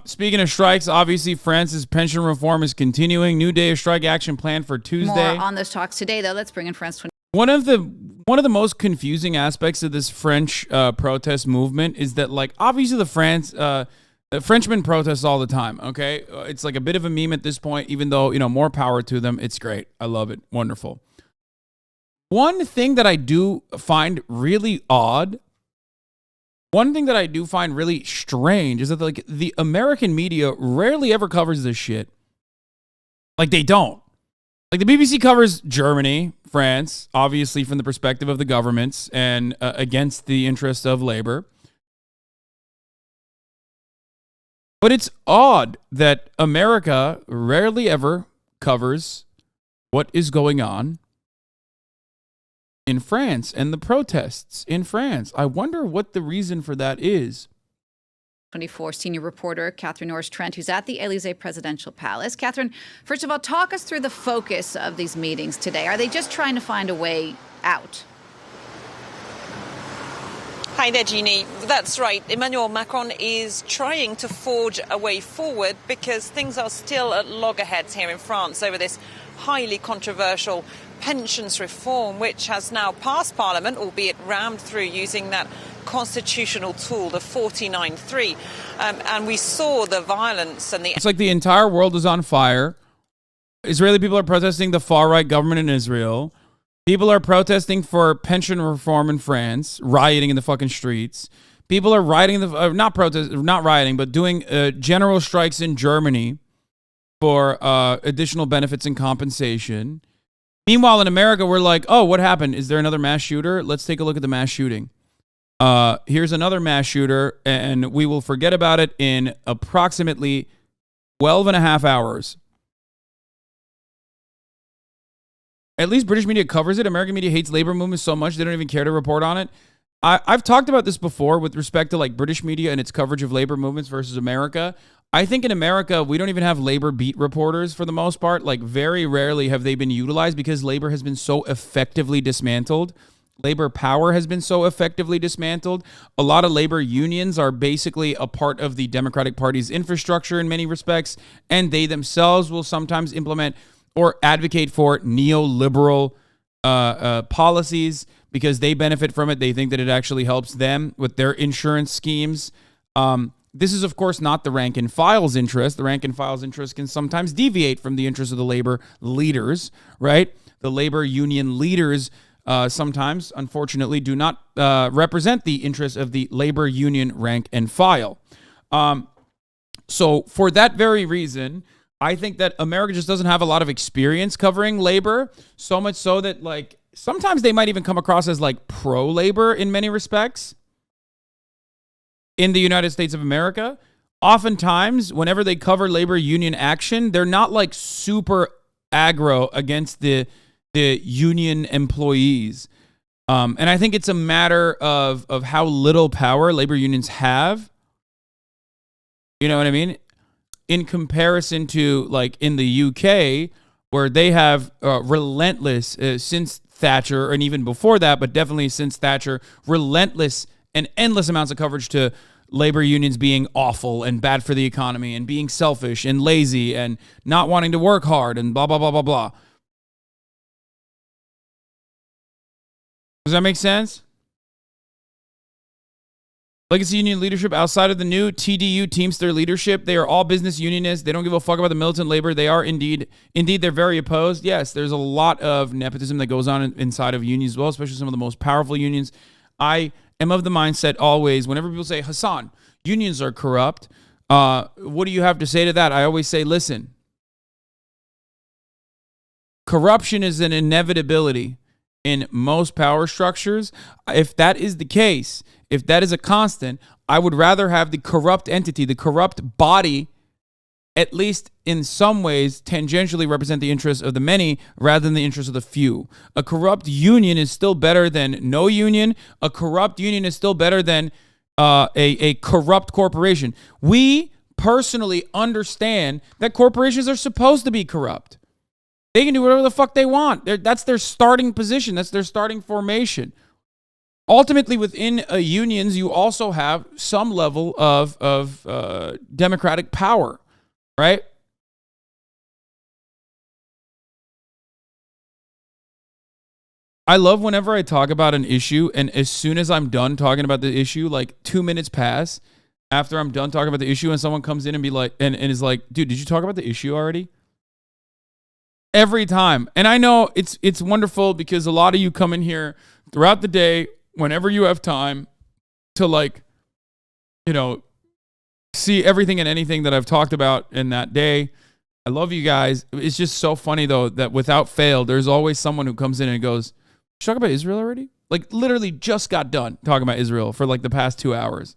Speaking of strikes, obviously France's pension reform is continuing. New day of strike action planned for Tuesday. More on those talks today, though. Let's bring in France 20. One of the most confusing aspects of this French protest movement is that, like, obviously the Frenchmen protest all the time. Okay, it's like a bit of a meme at this point. Even though, more power to them. It's great. I love it. Wonderful. One thing that I do find really odd. One thing that I do find really strange is that, like, the American media rarely ever covers this shit. Like, they don't. Like, the BBC covers Germany, France, obviously from the perspective of the governments and against the interest of labor. But it's odd that America rarely ever covers what is going on in France and the protests in France. I wonder what the reason for that is. 24 senior reporter Catherine Norris-Trent, who's at the Élysée Presidential Palace. Catherine, first of all, talk us through the focus of these meetings today. Are they just trying to find a way out? Hi there, Jeannie. That's right. Emmanuel Macron is trying to forge a way forward because things are still at loggerheads here in France over this highly controversial pensions reform, which has now passed Parliament, albeit rammed through using that constitutional tool, the 49-3. And we saw the violence and the... It's like the entire world is on fire. Israeli people are protesting the far-right government in Israel. People are protesting for pension reform in France, rioting in the fucking streets. People are rioting, not rioting, but doing general strikes in Germany for additional benefits and compensation. Meanwhile, in America, we're like, oh, what happened? Is there another mass shooter? Let's take a look at the mass shooting. Here's another mass shooter, and we will forget about it in approximately 12 and a half hours. At least British media covers it. American media hates labor movements so much they don't even care to report on it. I've talked about this before with respect to, like, British media and its coverage of labor movements versus America. I think in America, we don't even have labor beat reporters for the most part. Like, very rarely have they been utilized because labor has been so effectively dismantled. Labor power has been so effectively dismantled. A lot of labor unions are basically a part of the Democratic Party's infrastructure in many respects, and they themselves will sometimes implement or advocate for neoliberal policies because they benefit from it. They think that it actually helps them with their insurance schemes. This is, of course, not the rank and file's interest. The rank and file's interest can sometimes deviate from the interest of the labor leaders, right? The labor union leaders sometimes, unfortunately, do not represent the interests of the labor union rank and file. So for that very reason, I think that America just doesn't have a lot of experience covering labor, so much so that, like, sometimes they might even come across as, like, pro-labor in many respects. In the United States of America, oftentimes, whenever they cover labor union action, they're not, like, super aggro against the union employees. And I think it's a matter of how little power labor unions have. You know what I mean? In comparison to, like, in the UK, where they have relentless, since Thatcher, and even before that, but definitely since Thatcher, relentless and endless amounts of coverage to labor unions being awful and bad for the economy and being selfish and lazy and not wanting to work hard and blah, blah, blah, blah, blah. Does that make sense? Legacy union leadership outside of the new TDU Teamster leadership, they are all business unionists. They don't give a fuck about the militant labor. They are indeed, they're very opposed. Yes, there's a lot of nepotism that goes on inside of unions as well, especially some of the most powerful unions. I am of the mindset always, whenever people say, Hasan, unions are corrupt, what do you have to say to that? I always say, listen, corruption is an inevitability in most power structures. If that is the case, if that is a constant, I would rather have the corrupt entity, the corrupt body, at least in some ways, tangentially represent the interests of the many rather than the interests of the few. A corrupt union is still better than no union. A corrupt union is still better than a corrupt corporation. We personally understand that corporations are supposed to be corrupt. They can do whatever the fuck they want. That's their starting position. That's their starting formation. ultimately within unions, you also have some level of democratic power, right? I love whenever I talk about an issue, and as soon as I'm done talking about the issue, like 2 minutes pass after I'm done talking about the issue, and someone comes in and be like, and is like, dude, did you talk about the issue already? Every time. And I know it's wonderful because a lot of you come in here throughout the day, whenever you have time to, like, you know, see everything and anything that I've talked about in that day. I love you guys. It's just so funny though that without fail, there's always someone who comes in and goes, "Did you talk about Israel already?" Like literally just got done talking about Israel for like the past 2 hours.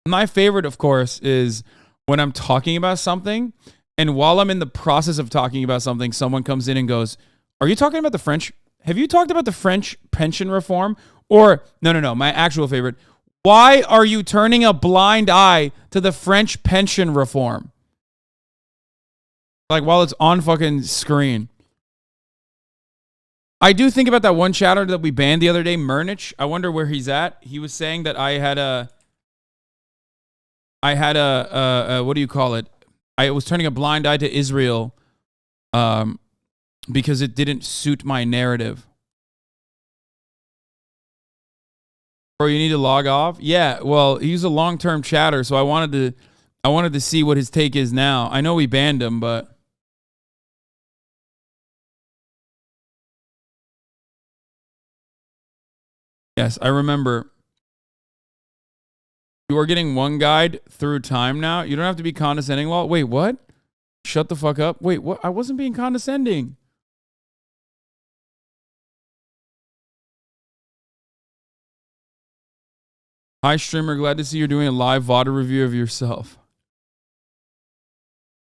My favorite, of course, is when I'm talking about something, and while I'm in the process of talking about something, someone comes in and goes, "Are you talking about the French? Have you talked about the French pension reform?" Or, no, my actual favorite, "Why are you turning a blind eye to the French pension reform?" Like while it's on fucking screen. I do think about that one chatter that we banned the other day, Mernich. I wonder where he's at. He was saying that I had a what do you call it? I was turning a blind eye to Israel because it didn't suit my narrative. Bro, you need to log off? Yeah, well, he's a long-term chatter, so I wanted to see what his take is now. I know we banned him, but yes, I remember. You are getting one guide through time now. You don't have to be condescending. Well, wait, what? Shut the fuck up. Wait, what? I wasn't being condescending. Hi, streamer. Glad to see you're doing a live VOD review of yourself.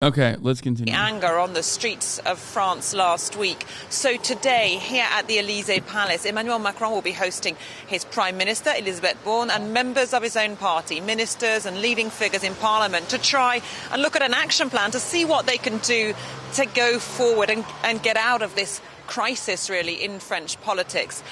Okay, let's continue. Anger on the streets of France last week. So today, here at the Elysee Palace, Emmanuel Macron will be hosting his Prime Minister, Elisabeth Borne, and members of his own party, ministers and leading figures in Parliament, to try and look at an action plan to see what they can do to go forward and get out of this crisis, really, in French politics.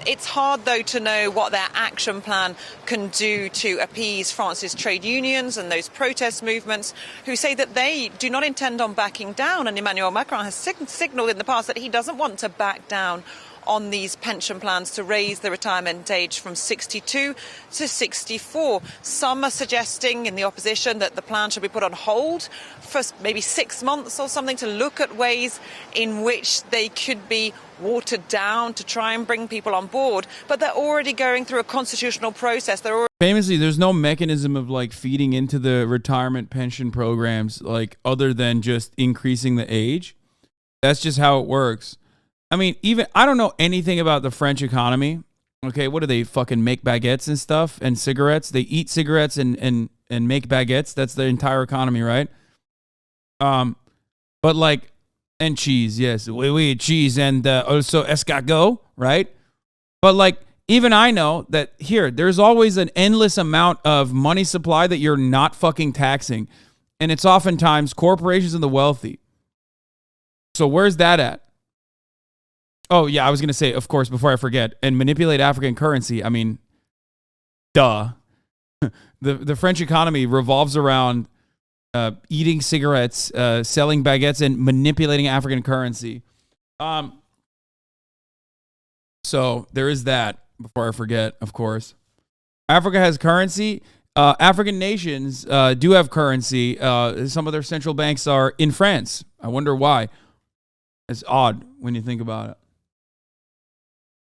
It's hard, though, to know what their action plan can do to appease France's trade unions and those protest movements who say that they do not intend on backing down. And Emmanuel Macron has signalled in the past that he doesn't want to back down on these pension plans to raise the retirement age from 62 to 64. Some are suggesting in the opposition that the plan should be put on hold for maybe 6 months or something to look at ways in which they could be watered down to try and bring people on board. But they're already going through a constitutional process. Famously, there's no mechanism of like feeding into the retirement pension programs, like other than just increasing the age. That's just how it works. I mean, even I don't know anything about the French economy. Okay, what do they fucking make baguettes and stuff and cigarettes? They eat cigarettes and make baguettes. That's their entire economy, right? But like, and cheese, yes, oui, cheese, and also escargot, right? But like, even I know that here, there's always an endless amount of money supply that you're not fucking taxing, and it's oftentimes corporations and the wealthy. So where's that at? Oh, yeah, I was going to say, of course, before I forget, and manipulate African currency. I mean, duh. The French economy revolves around eating cigarettes, selling baguettes, and manipulating African currency. So there is that, before I forget, of course. Africa has currency. African nations do have currency. Some of their central banks are in France. I wonder why. It's odd when you think about it.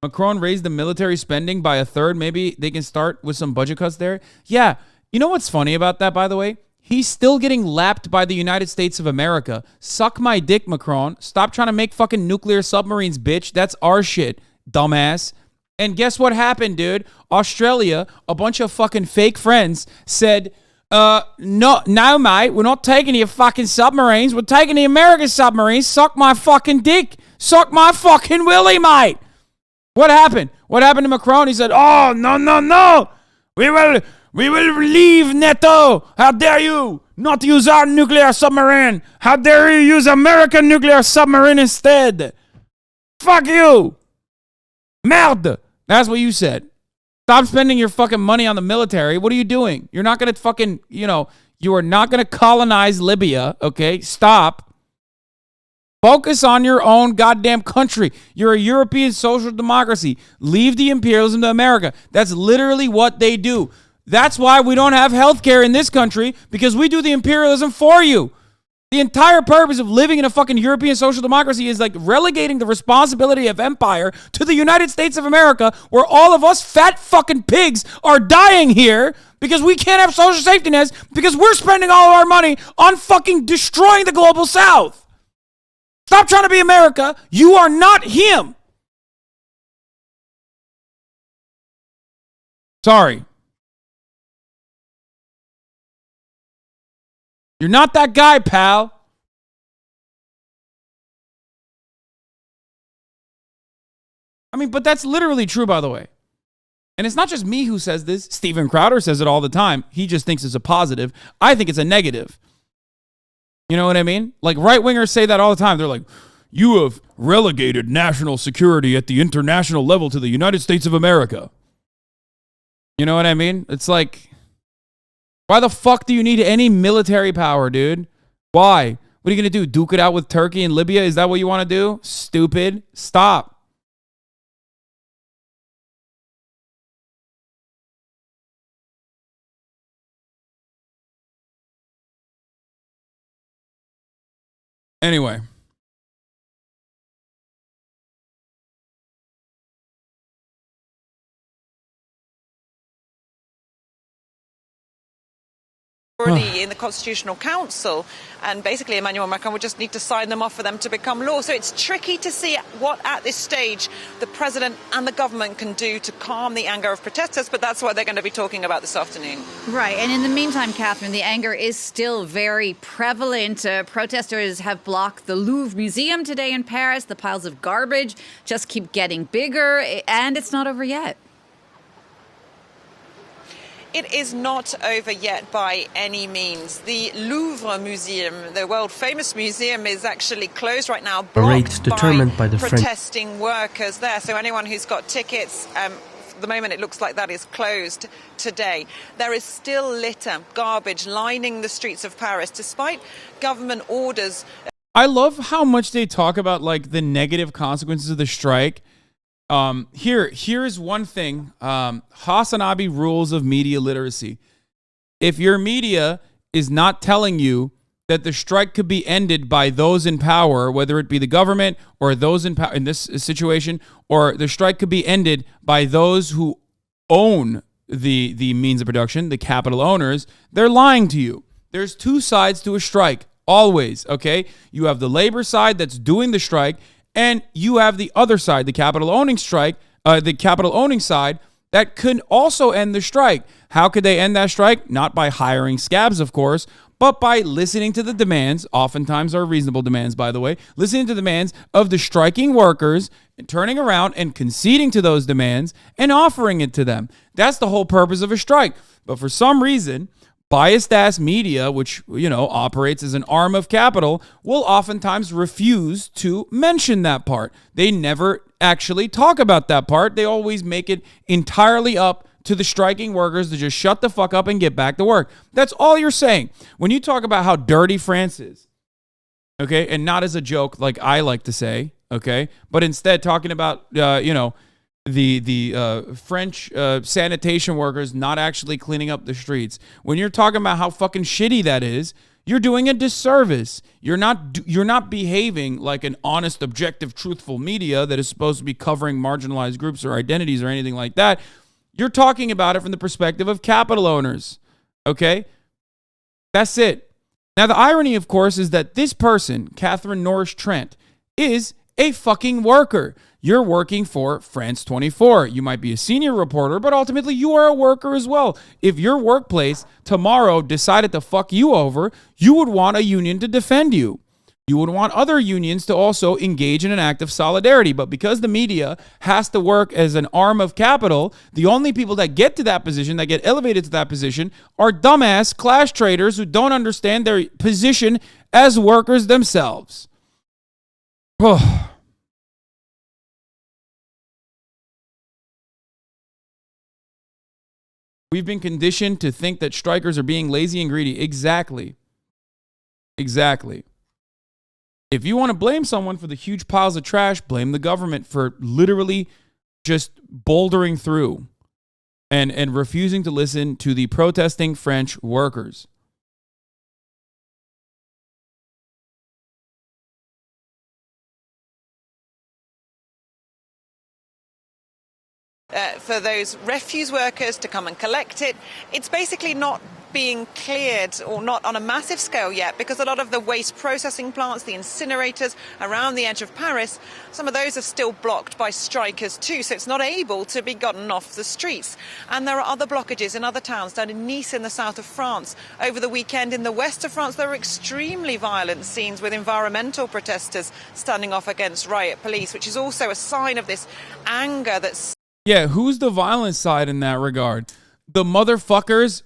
Macron raised the military spending by a third. Maybe they can start with some budget cuts there. Yeah. You know what's funny about that, by the way? He's still getting lapped by the United States of America. Suck my dick, Macron. Stop trying to make fucking nuclear submarines, bitch. That's our shit, dumbass. And guess what happened, dude? Australia, a bunch of fucking fake friends said, no, mate, we're not taking your fucking submarines. We're taking the American submarines. Suck my fucking dick. Suck my fucking willy, mate. What happened? What happened to Macron? He said, "Oh, no. We will leave NATO. How dare you? not use our nuclear submarine. How dare you use American nuclear submarine instead? Fuck you. Merde. That's what you said. Stop spending your fucking money on the military. What are you doing? You're not going to fucking, you are not going to colonize Libya, okay? Stop. Focus on your own goddamn country. You're a European social democracy. Leave the imperialism to America. That's literally what they do. That's why we don't have healthcare in this country, because we do the imperialism for you. The entire purpose of living in a fucking European social democracy is like relegating the responsibility of empire to the United States of America, where all of us fat fucking pigs are dying here because we can't have social safety nets because we're spending all of our money on fucking destroying the global south. Stop trying to be America. You are not him. Sorry. You're not that guy, pal. I mean, but that's literally true, by the way. And it's not just me who says this. Steven Crowder says it all the time. He just thinks it's a positive. I think it's a negative. You know what I mean? Like, right-wingers say that all the time. They're like, you have relegated national security at the international level to the United States of America. You know what I mean? It's like, why the fuck do you need any military power, dude? Why? What are you going to do? Duke it out with Turkey and Libya? Is that what you want to do? Stupid. Stop. Anyway. Already in the Constitutional Council, and basically Emmanuel Macron would just need to sign them off for them to become law. So it's tricky to see what at this stage the president and the government can do to calm the anger of protesters, but that's what they're going to be talking about this afternoon. Right, and in the meantime, Catherine, the anger is still very prevalent. Protesters have blocked the Louvre Museum today in Paris. The piles of garbage just keep getting bigger, and it's not over yet. It is not over yet by any means. The Louvre Museum, the world-famous museum, is actually closed right now, blocked determined by the protesting workers there. So anyone who's got tickets, at the moment it looks like that is closed today. There is still litter, garbage lining the streets of Paris, despite government orders. I love how much they talk about like the negative consequences of the strike. Here's one thing. Hasanabi rules of media literacy. If your media is not telling you that the strike could be ended by those in power, whether it be the government or those in power in this situation, or the strike could be ended by those who own the means of production, the capital owners, they're lying to you. There's two sides to a strike, always, okay? You have the labor side that's doing the strike, and you have the other side, the capital owning side that can also end the strike. How could they end that strike? Not by hiring scabs, of course, but by listening to the demands, oftentimes are reasonable demands, by the way, listening to the demands of the striking workers and turning around and conceding to those demands and offering it to them. That's the whole purpose of a strike. But for some reason, biased ass media, which, operates as an arm of capital, will oftentimes refuse to mention that part. They never actually talk about that part. They always make it entirely up to the striking workers to just shut the fuck up and get back to work. That's all you're saying. When you talk about how dirty France is, okay, and not as a joke like I like to say, okay, but instead talking about, the French sanitation workers not actually cleaning up the streets. When you're talking about how fucking shitty that is, you're doing a disservice. You're not behaving like an honest, objective, truthful media that is supposed to be covering marginalized groups or identities or anything like that. You're talking about it from the perspective of capital owners. Okay? That's it. Now, the irony, of course, is that this person, Catherine Norris Trent, is a fucking worker. You're working for France 24. You might be a senior reporter, but ultimately you are a worker as well. If your workplace tomorrow decided to fuck you over, you would want a union to defend you. You would want other unions to also engage in an act of solidarity. But because the media has to work as an arm of capital, the only people that get to that position, that get elevated to that position, are dumbass class traders who don't understand their position as workers themselves. Oh. We've been conditioned to think that strikers are being lazy and greedy. Exactly. If you want to blame someone for the huge piles of trash, blame the government for literally just bouldering through and refusing to listen to the protesting French workers. For those refuse workers to come and collect it. It's basically not being cleared, or not on a massive scale yet, because a lot of the waste processing plants, the incinerators around the edge of Paris, some of those are still blocked by strikers too, so it's not able to be gotten off the streets. And there are other blockages in other towns, down in Nice in the south of France. Over the weekend in the west of France, there were extremely violent scenes with environmental protesters standing off against riot police, which is also a sign of this anger that's... Yeah, who's the violent side in that regard? The motherfuckers,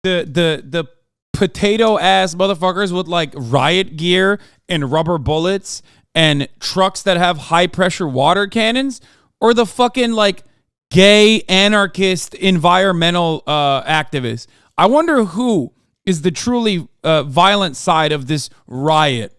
the potato ass motherfuckers with like riot gear and rubber bullets and trucks that have high pressure water cannons, or the fucking like gay anarchist environmental activists? I wonder who is the truly violent side of this riot.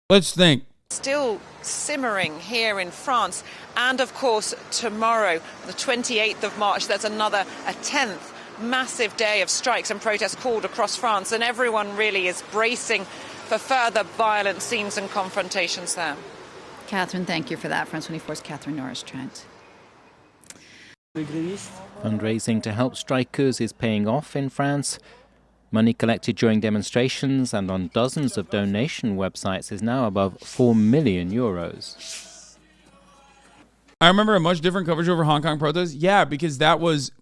Let's think. Still simmering here in France. And of course, tomorrow, the 28th of March, there's a 10th massive day of strikes and protests called across France. And everyone really is bracing for further violent scenes and confrontations there. Catherine, thank you for that. France 24's Catherine Norris-Trent. Fundraising to help strikers is paying off in France. Money collected during demonstrations and on dozens of donation websites is now above 4 million euros. I remember a much different coverage over Hong Kong protests. Yeah, because that was...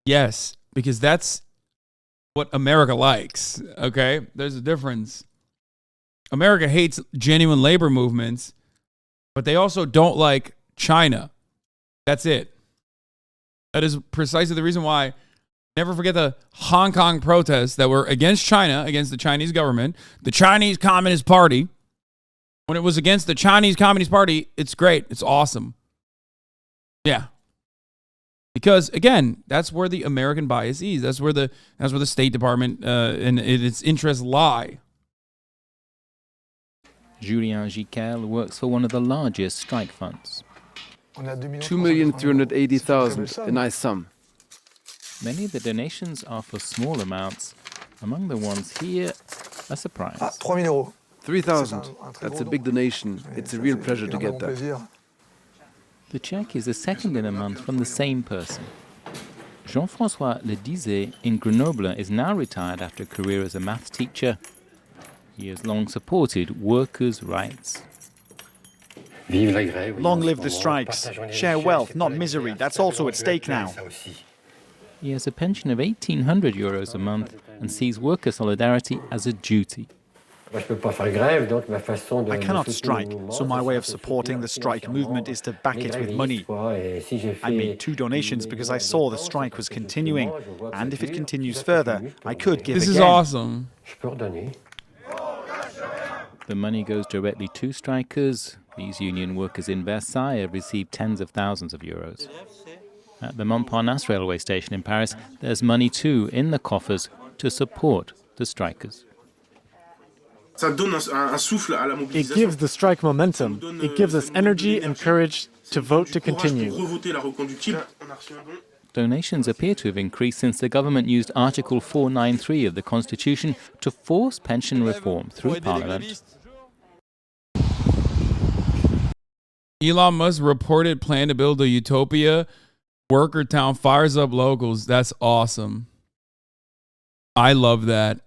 Yes, because that's what America likes, okay? There's a difference. America hates genuine labor movements, but they also don't like China. That's it. That is precisely the reason why, never forget the Hong Kong protests that were against China, against the Chinese government, the Chinese Communist Party. When it was against the Chinese Communist Party, it's great. It's awesome. Yeah. Because, again, that's where the American bias is. That's where the State Department and its interests lie. Julien Giquel works for one of the largest strike funds. 2,380,000, a nice sum. Many of the donations are for small amounts. Among the ones here, a surprise. 3,000. That's a big donation. It's a real pleasure to get that. The check is the second in a month from the same person. Jean-François Ledizet in Grenoble is now retired after a career as a maths teacher. He has long supported workers' rights. Long live the strikes. Share wealth, not misery. That's also at stake now. He has a pension of 1,800 euros a month and sees worker solidarity as a duty. I cannot strike, so my way of supporting the strike movement is to back it with money. I made 2 donations because I saw the strike was continuing, and if it continues further, I could give again. This is awesome. The money goes directly to strikers. These union workers in Versailles have received tens of thousands of euros. At the Montparnasse railway station in Paris, there's money too in the coffers to support the strikers. It gives the strike momentum. It gives us energy and courage to vote to continue. Donations appear to have increased since the government used Article 493 of the Constitution to force pension reform through Parliament. Elon Musk reported plan to build a utopia. Worker town fires up locals. That's awesome. I love that.